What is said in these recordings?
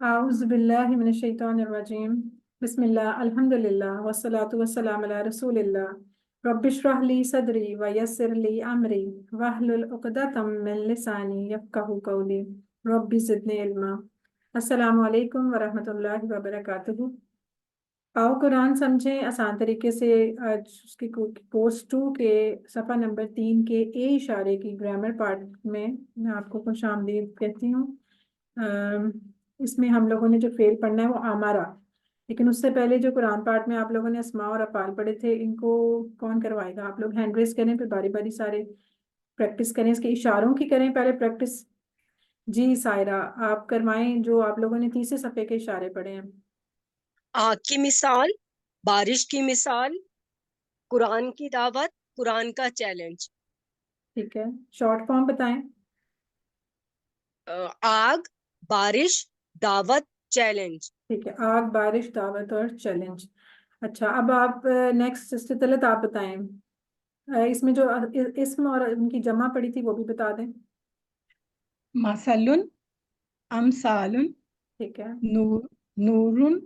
आउज़ुबिल्लाहि मिनश्शैतानिर्रजीम। बिस्मिल्लाह अल्हम्दुलिल्लाह वस्सलातु वस्सलामु अला रसूलिल्लाह। रब्बिश्रह ली सदरी व यस्सिर ली अमरी वहलुल उक़दतम मिन लिसानी यफ़क़हू क़ौली। रब्बि ज़िदनी इल्मा। अस्सलामु अलैकुम व रहमतुल्लाहि व बरकातुहू। आओ कुरान समझें आसान तरीके से। आज उसकी कोर्स 2 के सफ़ा नंबर 3 के ए इशारे की ग्रामर पार्ट में मैं आपको खुशामदीद कहती हूँ। अम, इसमें हम लोगों ने जो फेल पढ़ना है वो आमारा। लेकिन उससे पहले जो कुरान पार्ट में आप लोगों ने अस्मा और अफ़ाल पढ़े थे, इनको कौन करवाएगा? आप लोग हैंड रेस करें, फिर बारी बारी सारे प्रैक्टिस करें। इसके इशारों की करें पहले प्रैक्टिस। जी सायरा, आप करवाएं जो आप लोगों ने तीसरे सफ़े के इशारे पढ़े हैं। आग की मिसाल, बारिश की मिसाल, कुरान की दावत, कुरान का चैलेंज। ठीक है, शॉर्ट फॉर्म बताएं। आग, बारिश, दावत, चैलेंज। ठीक है, आग, बारिश, दावत और चैलेंज। अच्छा, अब आप नेक्स्ट सिस्टर तलत आप बताएं। इसमें जो इसम और उनकी जमा पड़ी थी वो भी बता दें। मसलुन, अमसालुन, ठीक है। नूर, नूरुन,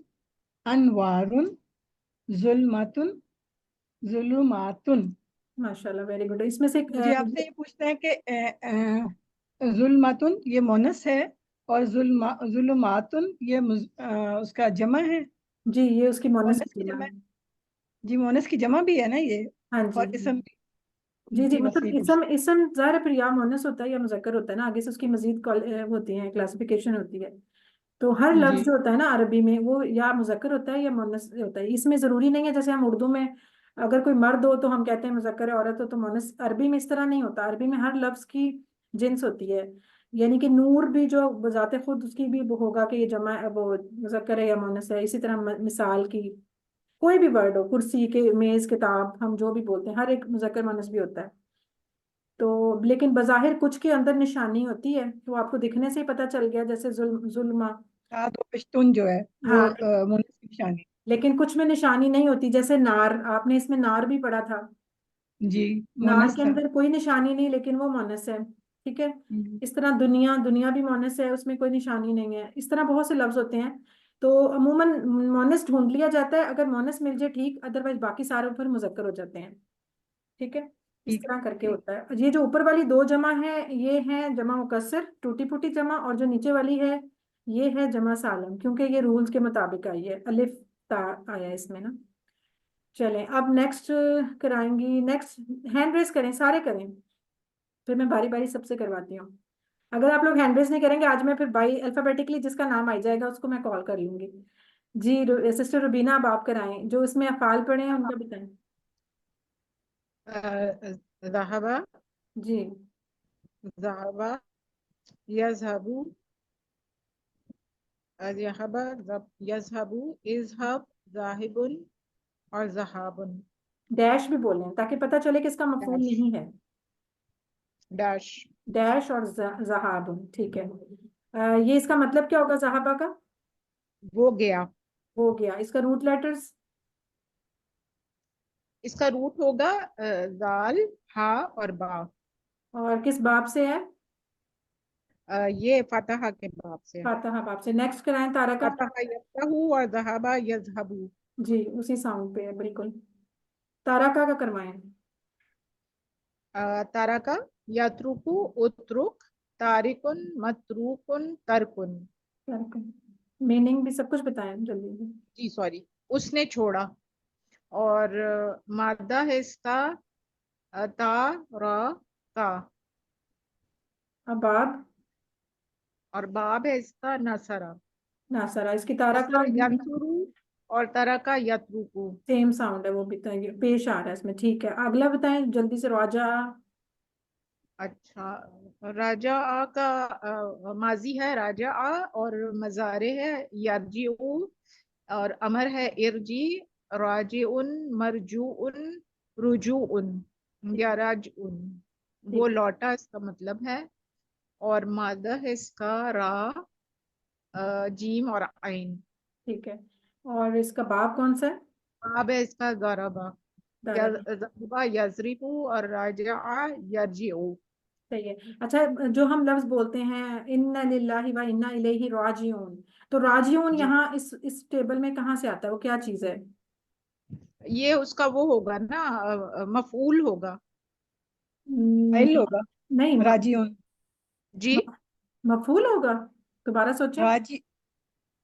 अनवारुन, जुल्मतुन, जुलुमातुन। माशाल्लाह, वेरी गुड। इसमें से मुझे आपसे ये पूछना है कि जुल्मतुन ये मोनस है और जुलुमातुन ये उसका जमा है। जी, ये उसकी मोनस मोनस की की जमा जमा है। जी, मोनस की जमा भी है ना ये। हाँ जी। और इसम भी। जी जी, जी, बस मतलब यही पूछ। इसम ज़ाहिर है फिर या मोनस होता है या मुज़क्कर होता है ना, आगे से उसकी मजीद होती है, क्लासिफिकेशन होती है। तो हर लफ्ज जी जो होता है ना अरबी में वो या मुज़क्कर होता है या मुन्नस होता है। इसमें ज़रूरी नहीं है, जैसे हम उर्दू में अगर कोई मर्द हो तो हम कहते हैं मुज़क्कर है, औरत हो तो मुन्नस। अरबी में इस तरह नहीं होता। अरबी में हर लफ्ज की जिन्स होती है। यानी कि नूर भी जो बजाते खुद उसकी भी वो होगा कि ये जमा वो मुज़क्कर है या मुन्नस है। इसी तरह मिसाल की कोई भी वर्ड हो, कुर्सी के, मेज, किताब, हम जो भी बोलते हैं हर एक मुज़क्कर मुन्नस भी होता है। तो लेकिन बज़ाहिर कुछ के अंदर निशानी होती है, तो आपको दिखने से ही पता चल गया, जैसे जुल्मा। सात और पश्तून जो है वो हाँ, मोनस की निशानी। लेकिन कुछ में निशानी नहीं होती, जैसे नार, आपने इसमें नार भी पढ़ा था। जी, नार मोनस के था। अंदर कोई निशानी नहीं, लेकिन वो मोनस है। ठीक है। हम्म। इस तरह दुनिया, दुनिया भी मोनस है, उसमें कोई निशानी नहीं है। इस तरह बहुत से लफ्ज होते हैं। तो अमूमन मोनस ढूंढ लिया जाता है, अगर मोनस मिल जाए ठीक, अदरवाइज बाकी सारे फिर मुजक्कर हो जाते हैं। ठीक है। इस ठीक तरह करके ठीक। होता है। ये जो ऊपर वाली दो जमा है, ये है जमा मुकस्सर टूटी फूटी जमा, और जो नीचे वाली है ये है जमा सालम, क्योंकि ये रूल्स के मुताबिक आई है। अलिफ ता आया इसमें ना। चलें, अब नेक्स्ट कराएंगी। नेक्स्ट हैंड रेस करें, सारे करें, फिर मैं बारी बारी सबसे करवाती हूँ। अगर आप लोग हैंड रेस नहीं करेंगे आज, मैं फिर बाई अल्फाबेटिकली जिसका नाम आ जाएगा उसको मैं कॉल कर लूंगी। जी सिस्टर रुबीना, अब आप कराएं, जो इसमें अफ़ाल पढ़े हैं उनका बताएं। ज़हबा, जी। ज़हबा, यज़हबू, ज़हबा, यज़हबू, इज़हब, ज़ाहिबुन और ज़हाबुन। डैश भी बोलें ताकि पता चले कि इसका मफूल डैश, नहीं है। डैश। डैश और जहाब। ठीक है। ये इसका मतलब क्या होगा जहाबा का? वो गया। हो गया। इसका रूट लेटर्स? इसका रूट होगा दाल, हा और बा। और किस बाब से है? ये फतहा के बाब से है। फातिहा बाब से। नेक्स्ट कराएं तारा का। फतहा यफ्तहू और ज़हबा यज़हबू। जी, उसी साउंड पे है बिल्कुल। तारा का करवाएं। तारका, यत्रुकु, उत्रुक, तारिकुन, मतरूकुन, तरकुन। मीनिंग भी सब कुछ बताएं जल्दी से। जी सॉरी, उसने छोड़ा। और मादा है इसका ता, रा, ता। अब बाब। और बाब है इसका नसरा। नासरा। इसकी तारा का नसर यंसुरु और तरका यत्रुकु। सेम साउंड है, वो भी पेश आ रहा है इसमें। ठीक है, अगला बताएं जल्दी से। राजा। अच्छा, राजा आ का माजी है राजा आ, और मजारे है यरजीउ, और अमर है इरजी, राजिउन, मरजूउन, रुजूउन या राजउन। वो ठीक। लौटा इसका मतलब है। और मादा है इसका रा, जीम और आइन। ठीक है। और इसका बाब कौन सा है? बाब है इसका गरबा, दारा। यजरिबा यजरिबू और राजा यरजिउ। सही है। अच्छा, जो हम लफ्ज बोलते हैं इन्ना लिल्लाहि व इन्ना इलैहि राजिऊन, तो राजिऊन जी, यहाँ इस टेबल में कहाँ से आता है, वो क्या चीज है? ये उसका वो होगा ना, मफऊल होगा। फाइल हम्म, होगा। नहीं राजीउन। जी, मफूल होगा। दोबारा सोचें। राजी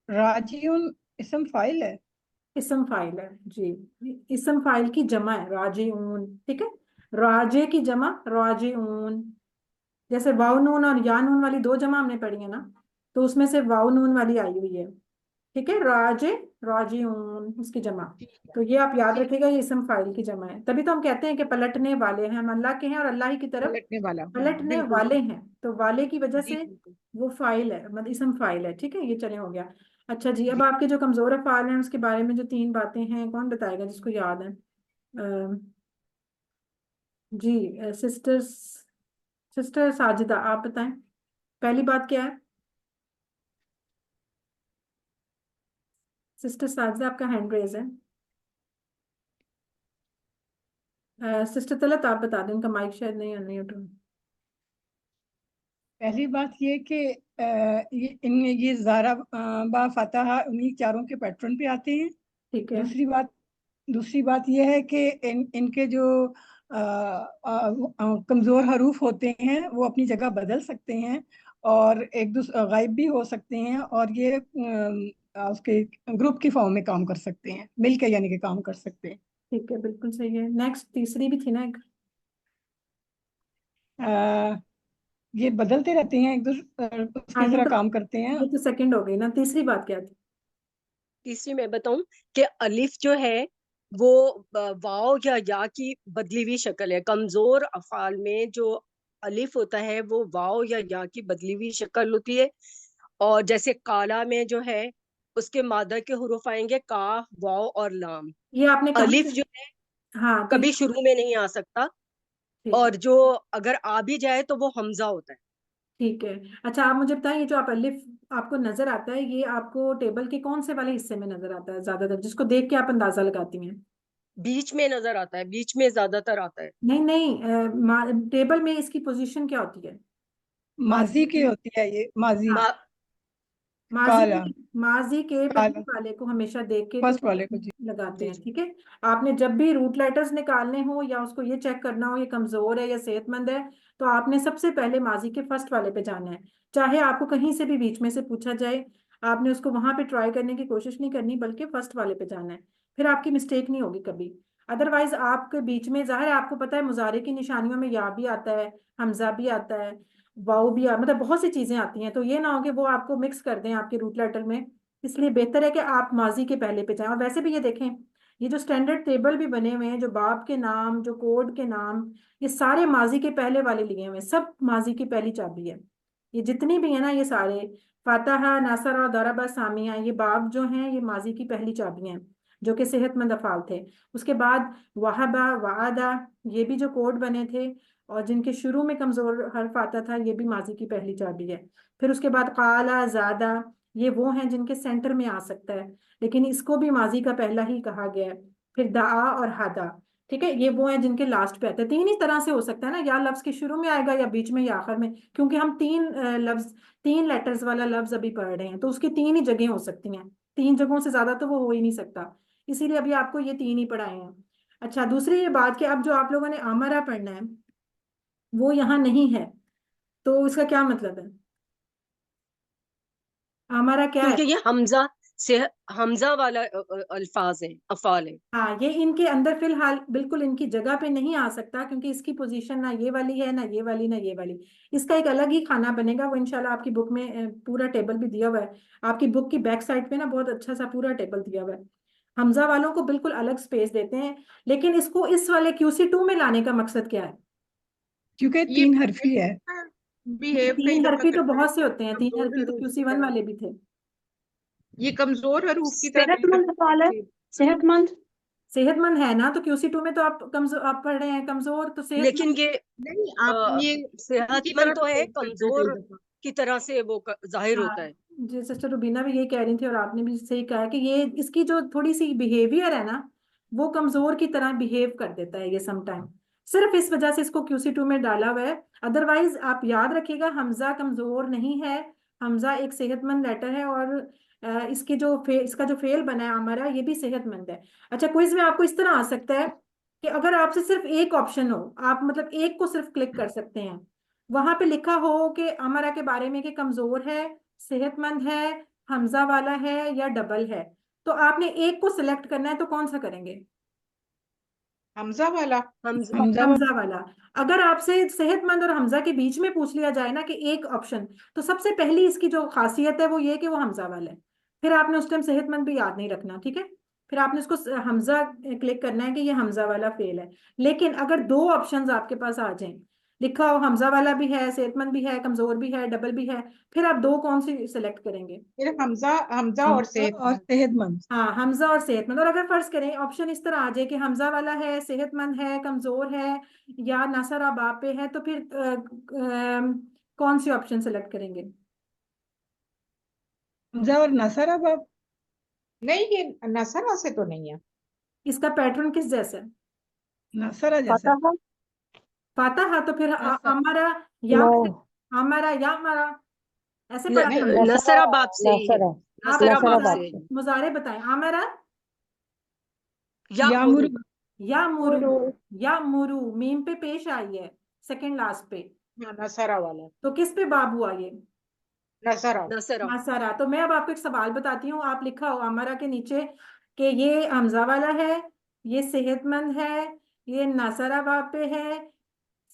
राजीउन इसम फाइल है। इसम फाइल है जी। इसम फाइल की जमा है राजिऊन, ठीक है। राजे की जमा राजिऊन। जैसे वाव नून और या नून वाली दो जमा हमने पढ़ी है ना, तो उसमें से वाव नून वाली आई हुई है, ठीक है। राजे राजिऊन उसकी जमा। ठीक है, तो ये आप याद ठीक। रखिएगा, ये इसम फाइल की जमा है। तभी तो हम कहते हैं कि पलटने वाले हैं, हम अल्लाह के हैं और अल्लाह ही की तरफ पलटने वाला, पलटने बिल्कुल वाले सही। हैं, तो वाले की वजह जी से बिल्कुल। वो फाइल है, मतलब इसम फाइल है, ठीक है। ये चले हो गया। अच्छा जी, अब जी, आपके जो कमजोर अफ़आल हैं उसके बारे में जो तीन बातें हैं, कौन बताएगा जिसको याद है? जी, सिस्टर्स, सिस्टर साजिदा आप बताएं, पहली बात क्या है? सिस्टर साजिदा आपका हैंड रेज है। सिस्टर तलत आप बता दें, उनका माइक शायद नहीं अनम्यूट हो। पहली बात ये कि ये ज़ारा बा फतह उन्हीं चारों के पैटर्न पे आते हैं। ठीक है। दूसरी बात यह है कि इनके जो कमज़ोर हरूफ होते हैं वो अपनी जगह बदल सकते हैं और एक दूसरे गायब भी हो सकते हैं, और ये उसके ग्रुप की फॉर्म में काम कर सकते हैं, मिलकर यानी कि काम कर सकते हैं। ठीक है, बिल्कुल सही है। नेक्स्ट, तीसरी भी थी ना एक? अ, ये बदलते रहते हैं, एक दूसरे हाँ, उसकी तरह काम करते हैं। ये तो सेकंड हो गई ना, तीसरी बात क्या थी? तीसरी मैं बताऊं कि अलिफ जो है वो वाव या या की बदली हुई शक्ल है। कमजोर अफाल में जो अलिफ होता है वो वाव या या की बदली हुई शक्ल होती है। और जैसे काला में जो है उसके मादा के हुरूफ आएंगे काफ वाव और लाम। ये आपने कहा अलिफ था। जो है हाँ, तो कभी ये शुरू में नहीं आ सकता, ठीक है। और जो अगर आ भी जाए तो वो हमजा होता है। ठीक है। अच्छा, आप मुझे बताएं, ये जो आप अलिफ आपको नजर आता है, ये आपको टेबल के कौन से वाले हिस्से में नजर आता है ज्यादातर, जिसको देख के आप अंदाजा लगाती हैं? बीच में नजर आता है, बीच में ज्यादातर आता है। नहीं नहीं, टेबल में इसकी पोजीशन क्या होती है? माजी की माजी। होती है ये, माजी। हाँ, मा, माजी काला। माजी के पहले काला वाले को हमेशा देख के फर्स्ट वाले को, जी। लगाते जी हैं, जी। ठीक है। आपने जब भी रूट लेटर्स निकालने हो या उसको ये चेक करना हो ये कमजोर है या सेहतमंद है, तो आपने सबसे पहले माजी के फर्स्ट वाले पे जाना है। चाहे आपको कहीं से भी बीच में से पूछा जाए, आपने उसको वहां पे ट्राई करने की कोशिश नहीं करनी, बल्कि फर्स्ट वाले पे जाना है। फिर आपकी मिस्टेक नहीं होगी कभी। अदरवाइज आपके बीच में, जाहिर है आपको पता है मुजारे की निशानियों में या भी आता है, हमजा भी आता है, वाव भी मतलब बहुत सी चीजें आती हैं, तो ये ना हो कि वो आपको मिक्स कर दें आपके रूट लेटर में। इसलिए बेहतर है कि आप माजी के पहले पे जाएं। और वैसे भी ये देखें, ये जो स्टैंडर्ड टेबल भी बने हुए हैं, जो बाब के नाम, जो कोड के नाम, ये सारे माजी के पहले वाले लिए हुए हैं, सब माजी की पहली चाबी है। ये जितनी भी है ना, ये सारे फातहा नासरा दरबा सामिया, ये बाब जो हैं ये माजी की पहली चाबियां हैं, जो कि सेहतमंद अफाल थे। उसके बाद वहाबा वादा, ये भी जो कोड बने थे और जिनके शुरू में कमजोर हर्फ आता था, ये भी माजी की पहली चाबी है। फिर उसके बाद काला ज्यादा, ये वो हैं जिनके सेंटर में आ सकता है, लेकिन इसको भी माजी का पहला ही कहा गया है। फिर दाआ और हादा, ठीक है, ये वो हैं जिनके लास्ट पे आते हैं। तीन ही तरह से हो सकता है ना, या लफ्ज के शुरू में आएगा या बीच में या आखिर में, क्योंकि हम तीन लेटर्स वाला लफ्ज अभी पढ़ रहे हैं, तो उसकी तीन ही जगह हो सकती हैं। तीन जगहों से ज्यादा तो वो हो ही नहीं सकता, इसीलिए अभी आपको ये तीन ही पढ़ाए हैं। अच्छा, दूसरी ये बात कि अब जो आप लोगों ने अमरा पढ़ना है वो यहाँ नहीं है, तो इसका क्या मतलब है? हमारा क्या है? क्योंकि ये हमजा वाला अल्फाज है, अफाल है। हाँ, ये इनके अंदर फिलहाल बिल्कुल इनकी जगह पे नहीं आ सकता, क्योंकि इसकी पोजीशन ना ये वाली है, ना ये वाली, ना ये वाली। इसका एक अलग ही खाना बनेगा, वो इंशाल्लाह आपकी बुक में पूरा टेबल भी दिया हुआ है। आपकी बुक की बैक साइड पे ना बहुत अच्छा सा पूरा टेबल दिया हुआ है। हमजा वालों को बिल्कुल अलग स्पेस देते हैं, लेकिन इसको इस वाले QC2 में लाने का मकसद क्या है? क्योंकि ये तीन हरफी है। बिहेव पे तीन इजाफा हरफी तो करता है, बहुत से होते हैं, तीन कमजोर हरफी तो हरूफ की QC1 तरफ। वाले भी थे। ये कमजोर हरूफ की तरफ सेहतमंद सवाल है। सेहतमंद। सेहतमंद है ना, तो QC2 में तो आप कमजोर आप पढ़ रहे हैं, कमजोर तो लेकिन सेहतमंद। ये नहीं, अ, आप ये उनकी सेहतमंद तरफ तो है, बिहेव करता है कई कमजोर दफा। की तरह से वो जाहिर हाँ होता है। जी, सिस्टर रुबीना भी यही कह रही थी और आपने भी सही कहा कि ये इसकी जो थोड़ी सी बिहेवियर है ना, वो कमजोर की तरह बिहेव कर देता है ये समटाइम। सिर्फ इस वजह से इसको QC2 में डाला हुआ है। अदरवाइज आप याद रखिएगा, हमजा कमजोर नहीं है, हमजा एक सेहतमंद लेटर है, और इसका जो फेल बना है हमारा, ये भी सेहतमंद है। अच्छा, क्विज में आपको इस तरह आ सकता है कि अगर आपसे सिर्फ एक ऑप्शन हो, आप मतलब एक को सिर्फ क्लिक कर सकते हैं, वहां पे लिखा हो कि अमरा के बारे में कि कमजोर है, सेहतमंद है, हमजा वाला है या डबल है, तो आपने एक को सिलेक्ट करना है, तो कौन सा करेंगे? हमजा वाला। हमजा हमजा हमजा वाला। अगर आपसे सेहतमंद और हमजा के बीच में पूछ लिया जाए ना कि एक ऑप्शन, तो सबसे पहली इसकी जो खासियत है वो ये कि वो हमजा वाला है। फिर आपने उस टाइम सेहतमंद भी याद नहीं रखना, ठीक है? फिर आपने उसको हमजा क्लिक करना है कि ये हमजा वाला फेल है। लेकिन अगर दो ऑप्शंस आपके पास आ जाएं, लिखा हो हमजा वाला भी है, सेहतमंद भी है, कमजोर भी है, डबल भी है, फिर आप दो कौन सी सिलेक्ट करेंगे? फिर हमजा हमजा और हमजा और सेहतमंद। सेहतमंद। हाँ, हमजा और सेहतमंद। और अगर फर्ज करें ऑप्शन इस तरह आ जाए कि हमजा वाला है, सेहतमंद है, कमजोर है, या नसर अबाब पे है, तो फिर कौन सी ऑप्शन सेलेक्ट करेंगे? हमजा और नसराबाद। नहीं, ये नसरा से तो नहीं है। इसका पैटर्न किस जैसा है? नसरा जैसा। फतह फातहा, तो फिर नसर। अमरा या नो अमरा या अमरा, ऐसे न, पढ़ते नहीं, हैं। नसराबाद से ही है। नसरा आप नसराबाद नसराबाद से मुजारे ही। से मुजारे बताएं। अमरा या यामुर। मुरू। या मुरू, मुरू या मुरू मीम पे पेश आई है, सेकंड लास्ट पे, हाँ, नसरा वाला। तो किस पे बाब हुआ ये? नसरा। नसरा। मसारा। तो मैं अब आपको एक सवाल बताती हूँ, आप लिखा हो अमरा के नीचे कि ये हमजा वाला है, ये सेहतमंद है, ये नसरा पे है,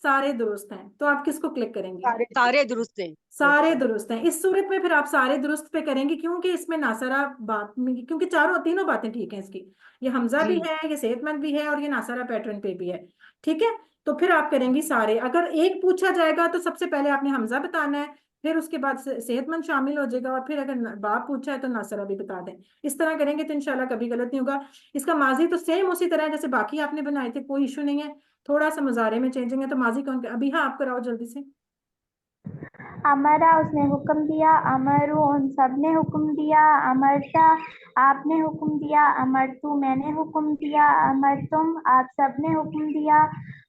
सारे दुरुस्त हैं, तो आप किसको क्लिक करेंगे? सारे सारे दुरुस्त हैं। सारे दुरुस्त हैं। इस सूरत में फिर आप सारे दुरुस्त पे करेंगे, क्योंकि इसमें नासरा बात, क्योंकि चारों तीनों बातें ठीक हैं इसकी, ये हमजा भी जी। है, ये सेहतमंद भी है, और ये नासरा पैटर्न पे भी है, ठीक है? तो फिर आप करेंगी सारे। अगर एक पूछा जाएगा तो सबसे पहले आपने हमजा बताना है, फिर उसके बाद सेहतमंद शामिल हो जाएगा, और फिर अगर बाप पूछा है तो नासरा भी बता दें। इस तरह करेंगे तो इंशाल्लाह कभी गलत नहीं होगा। इसका माजी तो सेम उसी तरह है जैसे बाकी आपने बनाए थे, कोई इशू नहीं है। थोड़ा सा मुजारे में चेंजिंग है, तो माजी कौन? अभी हाँ, आप कराओ जल्दी से। अमरा उसने हुक्म दिया, अमरू उन सब ने हुक्म दिया, अमरता आपने हुक्म दिया, अमरतू मैंने हुक्म दिया, अमरतुम आप सब ने हुक्म दिया,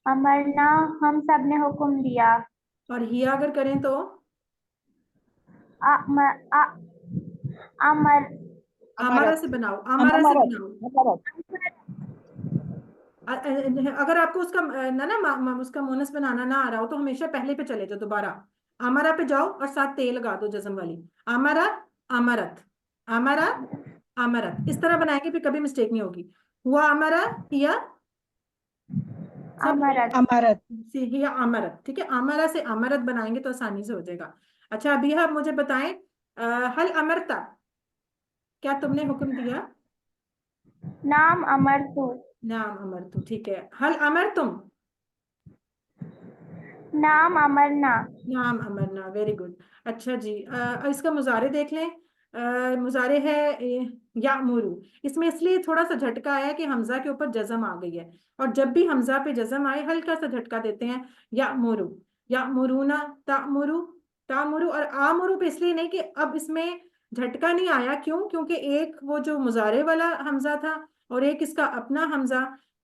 अमरना हम सब ने हुक्म दिया। और हिया अगर करें तो? अमर अ- अमर अमारा अमरत। से बनाओ, अमारा से अमरत बनाओ। अमरत अगर आपको उसका ना ना उसका मोनस बनाना ना आ रहा हो, तो हमेशा पहले पे चले जाओ दोबारा। अमरा पे जाओ और साथ ते लगा दो जज्म वाली। अमरा, अमरत, अमरा, अमरत, इस तरह बनाएंगे फिर कभी मिस्टेक नहीं होगी। हुआ अमरा, हिया, सब अमरत अमरत। से हिया अमरत, ठीक है? अमरा से अमरत बनाएंगे तो आसानी से हो जाएगा। अच्छा, अभी आप मुझे बताएं, हल अमरता, क्या तुमने हुक्म दिया? नाम अमरतू नाम अमर तू, ठीक है। हल अमर तुम, नाम अमरना नाम अमरना, वेरी गुड। अच्छा जी, इसका मुजारे देख लें। मुजारे है या मुरू। इसमें इसलिए थोड़ा सा झटका आया कि हमजा के ऊपर जजम आ गई है, और जब भी हमजा पे जजम आए हल्का सा झटका देते हैं। या मुरू, या मुरूना, तामुरू, तामुरू। और आमुरू पे इसलिए नहीं कि अब इसमें झटका नहीं आया, क्यों? क्योंकि एक वो जो मुजारे वाला हमजा था और एक इसका अपना हमजा,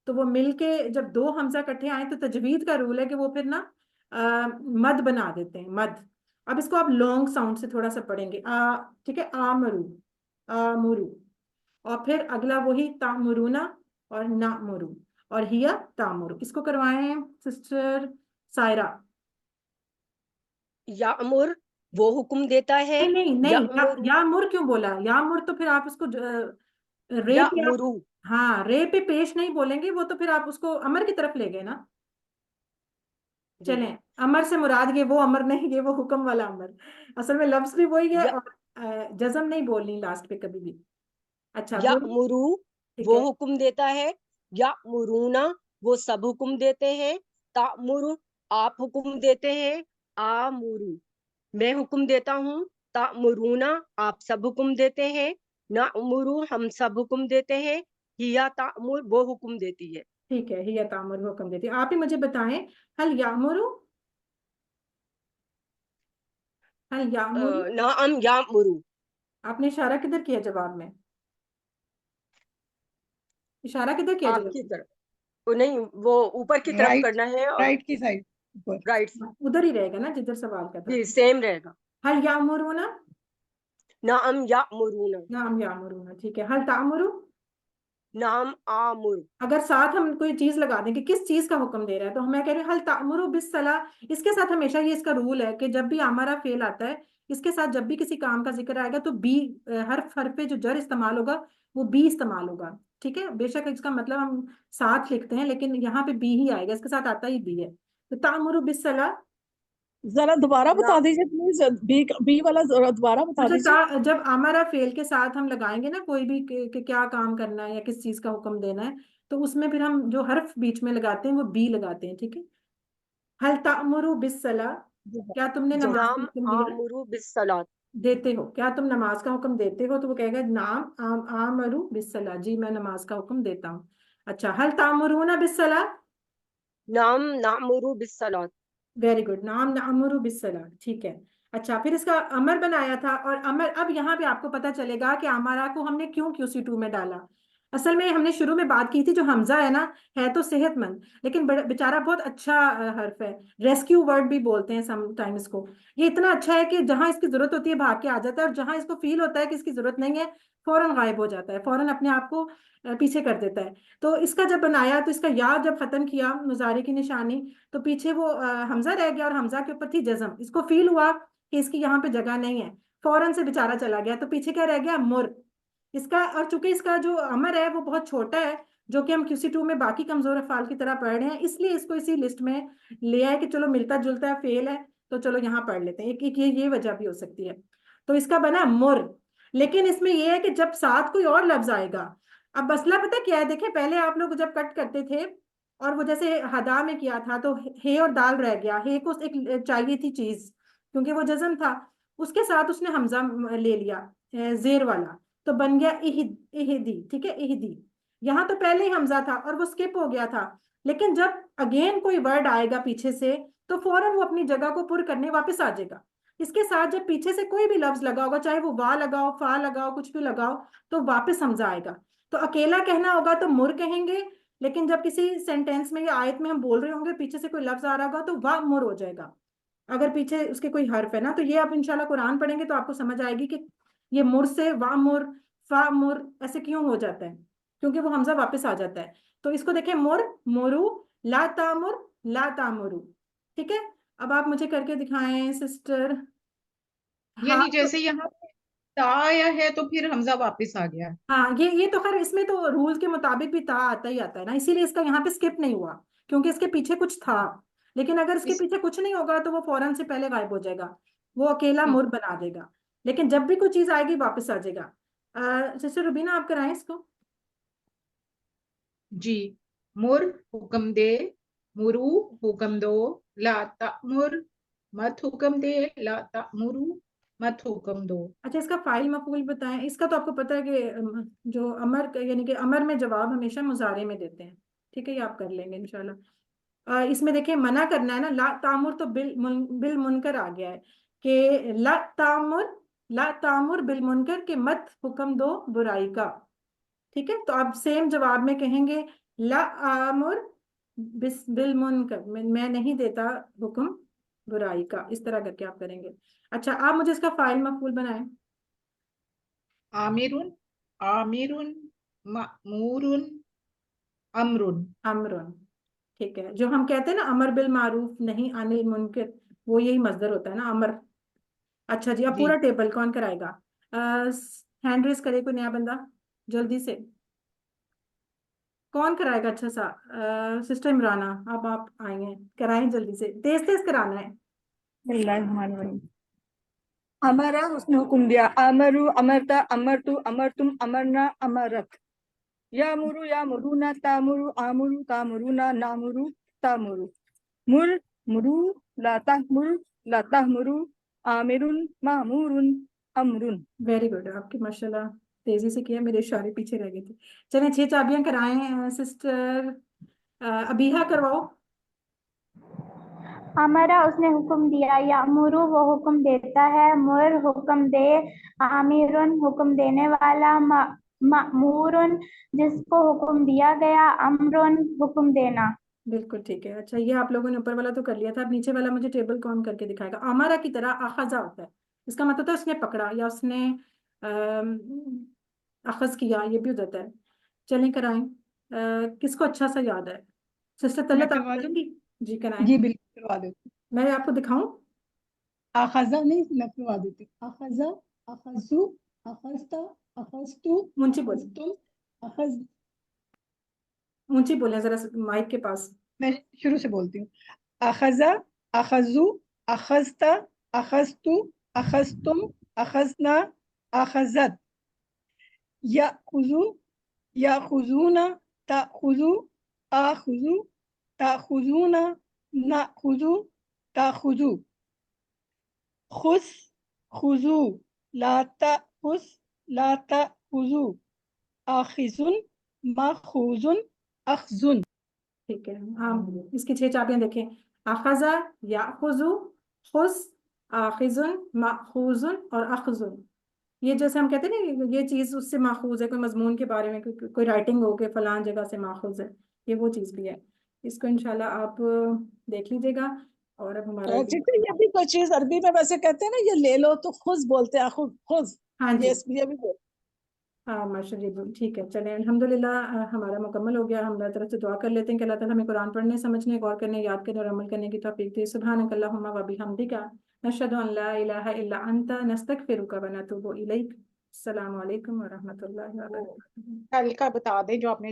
तो वो मिलके जब दो हमजा इकट्ठे आए तो तजवीद का रूल है कि वो फिर ना मद बना देते हैं, मद। अब इसको आप लॉन्ग साउंड से थोड़ा सा पढ़ेंगे, ठीक है? आमरू, आमुरू। और फिर अगला वही तामुरूना और नामुरू, और हिया तामुरू। इसको करवाएं सिस्टर सायरा। यामुर वो हुक्म देता है। नहीं नहीं नहीं, यामुर। या मुर क्यों बोला? या मुर तो फिर आप उसको रे पे आप, यामुरू। हाँ, रे पे पेश नहीं बोलेंगे, वो तो फिर आप उसको अमर की तरफ ले गए ना। जी। चलें, अमर से मुराद ये वो अमर नहीं, ये वो हुक्म वाला अमर। असल में लफ्ज भी वही है, या और जजम नहीं बोलनी लास्ट पे कभी भी। अच्छा, बोल, यामुरू ठीक वो है। हुक्म देता है। यामुरूना वो सब हुक्म देते हैं। तामुरु आप हुक्म देते हैं। आमुरू मैं हुक्म देता हूँ। तामुरूना आप सब हुक्म देते हैं। नामुरू हम सब हुक्म देते हैं। हिया तामुर वो हुक्म देती है। ठीक है, हिया तामुर हुक्म देती है। आप ही मुझे बताएं, हल यामुरु, हल यामुरु। नाम यामुरू। आपने इशारा किधर किया जवाब में? इशारा किधर किया जवाब आपकी में? तरफ। वो नहीं, वो ऊपर की तरफ राइट, करना है और राइट की साइड ऊपर। राइट। उधर ही रहेगा ना जिधर सवाल का था। जी सेम रहेगा। हल यामुरूना, नाम यामुरूना, नाम यामुरूना, ठीक है। हल तामुरू, नाम आमुर। अगर साथ हम कोई चीज लगा दें कि किस चीज का हुक्म दे रहा है, तो मैं कह रही हूँ हल तामुरू बिस्सला। इसके साथ हमेशा ये इसका रूल है कि जब भी हमारा फेल आता है, इसके साथ जब भी किसी काम का जिक्र आएगा तो बी, हर पे जो जर इस्तेमाल होगा वो बी इस्तेमाल होगा। ठीक है, बेशक इसका मतलब हम साथ लिखते हैं लेकिन यहाँ पे बी ही आएगा, इसके साथ आता ही बी है। तो तामुरू बिस्सला। जरा दोबारा ना बता दीजिए प्लीज, बी वाला जरा दोबारा बता अच्छा, दीजिए। जब अमरा फेल के साथ हम लगाएंगे ना कोई भी कि क्या काम करना है या किस चीज का हुक्म देना है, तो उसमें फिर हम जो हर्फ बीच में लगाते हैं वो बी लगाते हैं। ठीक है। हल तामुरू बिस्सला, जी हाँ, क्या तुमने जी। नमाज का नाम हुक्म दिया? आमुरु बिस्सलात। देते हो, क्या तुम नमाज का हुक्म देते हो? तो वो कहेगा नाम आमरू बिस्सला, जी मैं नमाज का हुक्म देता हूँ। अच्छा, हल तामुरूना बिस्सला। नाम नामुरु बिस्सलात। वेरी गुड, नाम नामुरु बिस्सला, ठीक है। अच्छा, फिर इसका अमर बनाया था, और अमर अब यहाँ पे आपको पता चलेगा कि अमारा को हमने क्यों QC2 में डाला। असल में हमने शुरू में बात की थी, जो हमजा है ना, है तो सेहतमंद लेकिन बेचारा बहुत अच्छा हर्फ है। रेस्क्यू वर्ड भी बोलते हैं समटाइम इसको। ये इतना अच्छा है कि जहां इसकी जरूरत होती है भाग के आ जाता है, और जहां इसको फील होता है कि इसकी जरूरत नहीं है फौरन गायब हो जाता है, फौरन अपने आप को पीछे कर देता है। तो इसका जब बनाया तो इसका या जब खत्म किया मुजारे की निशानी, तो पीछे वो हमजा रह गया और हमजा के ऊपर थी जज्म। इसको फील हुआ कि इसकी यहाँ पे जगह नहीं है, फौरन से बेचारा चला गया, तो पीछे क्या रह गया? मुर। इसका, और चूंकि इसका जो अमर है वो बहुत छोटा है, जो कि हम QC2 में बाकी कमजोर अफाल की तरह पढ़ रहे हैं, इसलिए इसको इसी लिस्ट में ले आए कि चलो मिलता जुलता है, फेल है तो चलो यहाँ पढ़ लेते हैं। एक ये वजह भी हो सकती है। तो इसका बना मुर। लेकिन इसमें यह है कि जब साथ कोई और लफ्ज आएगा, अब मसला पता क्या है, देखें पहले आप लोग जब कट करते थे और वो जैसे हदा में किया था तो हे और दाल रह गया, हे को एक चाहिए थी चीज क्योंकि वो जज्म था, उसके साथ उसने हमजा ले लिया, जेर वाला, तो बन गया इहदी। ठीक है, इहदी। यहाँ तो पहले ही हमजा था और वो स्किप हो गया था, लेकिन जब अगेन कोई वर्ड आएगा पीछे से तो फौरन वो अपनी जगह को पुर करने वापस आ जाएगा। इसके साथ जब पीछे से कोई भी लफ्ज लगा होगा, चाहे वो वा लगाओ, फा लगाओ, कुछ भी लगाओ, तो वापस हमजा आएगा। तो अकेला कहना होगा तो मुर कहेंगे, लेकिन जब किसी सेंटेंस में या आयत में हम बोल रहे होंगे पीछे से कोई लफ्ज आ रहा होगा तो वाह मुर हो जाएगा, अगर पीछे उसके कोई हर्फ है ना। तो ये आप इंशाल्लाह कुरान पढ़ेंगे तो आपको समझ आएगी कि ये मुर से वा मुर, फा मुर ऐसे क्यों हो जाता है, क्योंकि वो हमजा वापस आ जाता है। तो इसको देखें, मुर, मुरु, ला तामुर, ला तामुरु। ठीक है। अब आप मुझे करके दिखाएं सिस्टर। हाँ यानी जैसे यहाँ पे ता आया है तो फिर हमजा वापस आ गया। हाँ, ये तो खैर इसमें तो रूल के मुताबिक भी ता आता ही आता है ना, इसीलिए इसका यहाँ पे स्किप नहीं हुआ, क्योंकि इसके पीछे कुछ था। लेकिन अगर इसके इस पीछे कुछ नहीं होगा तो वो फौरन से पहले गायब हो जाएगा, वो अकेला ठीक। मुर बना देगा। लेकिन जब भी कोई चीज आएगी वापस आ जाएगा। सिस्टर रुबीना, आप कराएं इसको। जी। मुर हुक्म दे, मुरु हुक्म दो, ला तमुर मत हुक्म दे, ला तमुरु मत हुक्म दो। अच्छा, इसका फाइल मफूल बताएं। इसका तो आपको पता है कि जो अमर यानी कि अमर में जवाब हमेशा मुजारे में देते हैं। ठीक है, ये आप कर लेंगे इंशाल्लाह। इसमें देखिए मना करना है ना, ला तामुर तो बिल मुनकर आ गया है कि ला तामुर बिल मुनकर के मत हुक्म दो बुराई का। ठीक है, तो आप सेम जवाब में कहेंगे ला आमुर बिल मुनकर, मैं नहीं देता हुक्म बुराई का, इस तरह करके आप करेंगे। अच्छा, आप मुझे इसका फाइल मफूल बनाएं। आमिरुन, आमिरुन, मअमूरुन, अमरुन। अमरुन। ठीक है, जो हम कहते हैं ना अमर बिल मारूफ नहीं अनिल मुनकर, वो यही मजदर होता है ना, अमर। अच्छा जी, अब जी। पूरा टेबल कौन कराएगा? हैंड रेस करे कोई नया बंदा जल्दी से। कौन कराएगा? अच्छा सा सिस्टर इमराना, अब आप आए हैं, कराएं जल्दी से, तेज तेज कराना है। बिस्मिल्लाहिर्रहमानिर्रहीम। अमरा उसने हुक्म दिया, अमरु अमरता, अमरतु अमरतुम, अमरना अमरत, यामुरु यामुरुना, तामुरु आमुरु तामुरुना, नामुरु तामुरु, मुर मुरु, ला तहमुरु ला तहमुरु, आमिरुन मामुरुन, अमरुन। वेरी गुड, आपके माशाल्लाह तेजी से किया, मेरे इशारे पीछे रह गए थे। चलें 6 चाबियां कराएं सिस्टर अबीहा, करवाओ। अमरा उसने हुक्म दिया, यामुरु वो हुक्म देता है, मुर हुक्म दे, आमिरुन हुक्म देने वाला, मअमूरुन जिसको हुक्म दिया गया, अमरुन हुक्म देना। बिल्कुल ठीक है। अच्छा, ये आप लोगों ने ऊपर वाला तो कर लिया था, अब नीचे वाला मुझे टेबल कौन करके दिखाएगा। अमारा की तरह अखजा होता है, इसका मतलब होता है उसने पकड़ा या उसने अखज किया, ये भी हो जाता है। चलें कराएं। किसको अच्छा सा याद है? सिस्टर मैं तलत आप करवा दूं? करेंगी? जी कराएं। जी बिल्कुल करवा देती मैं आपको दिखाऊं? हूँ। आखजा नहीं, मैं करवा देती हूँ। आखजा, अखजू, अखजता, अखजतू, ऊंची बोलें, अखजतुम, अखज। ऊंची बोलें जरा माइक के पास। मैं शुरू से बोलती हूँ। अखजा, अखजू, अखजता, अखजतू, अखजतुम, अखजना, अखजत। याखुजू, याखुजूना, ताखुजू, आखुजू, ताखुजूना, नाखुजू, ताखुजू। खुस, खुजू, ला ताखुस, ला ताखुजू, आखिजुन, माखुजुन, अखजुन। ठीक है, हाँ। इसकी 6 चाबियां देखें। अखजा, याखुजु, खुस, आखिजुन, माखुजुन और अखजुन। ये जैसे हम कहते हैं ना, ये चीज उससे माखूज है, कोई मजमून के बारे में कोई राइटिंग हो के फलान जगह से माखूज है, ये वो चीज भी है। इसको इंशाल्लाह आप देख लीजिएगा। और अब हमारा ठीक है, ये भी कोई चीज अरबी में वैसे कहते हैं ना, ये ले लो तो खुद बोलते हैं, खुद खुद। हाँ जी, ये भी बोलते हाँ माशाल्लाह, ठीक है। चलें अल्हम्दुलिल्लाह, हमारा मुकम्मल हो गया। हम अल्लाह तरफ से दुआ कर लेते हैं कि अल्लाह ताला हमें कुरान पढ़ने, समझने, गौर करने, याद करने और अमल करने की तौफीक दे। सुब्हानकल्लाहुम्मा व बिहम्दिका नशहदु अन ला इलाहा इल्ला अंता नस्तगफिरुका व नतूबु इलैक। अस्सलामु अलैकुम व रहमतुल्लाहि व वो बरकातुहू। कल का बता दें जो आपने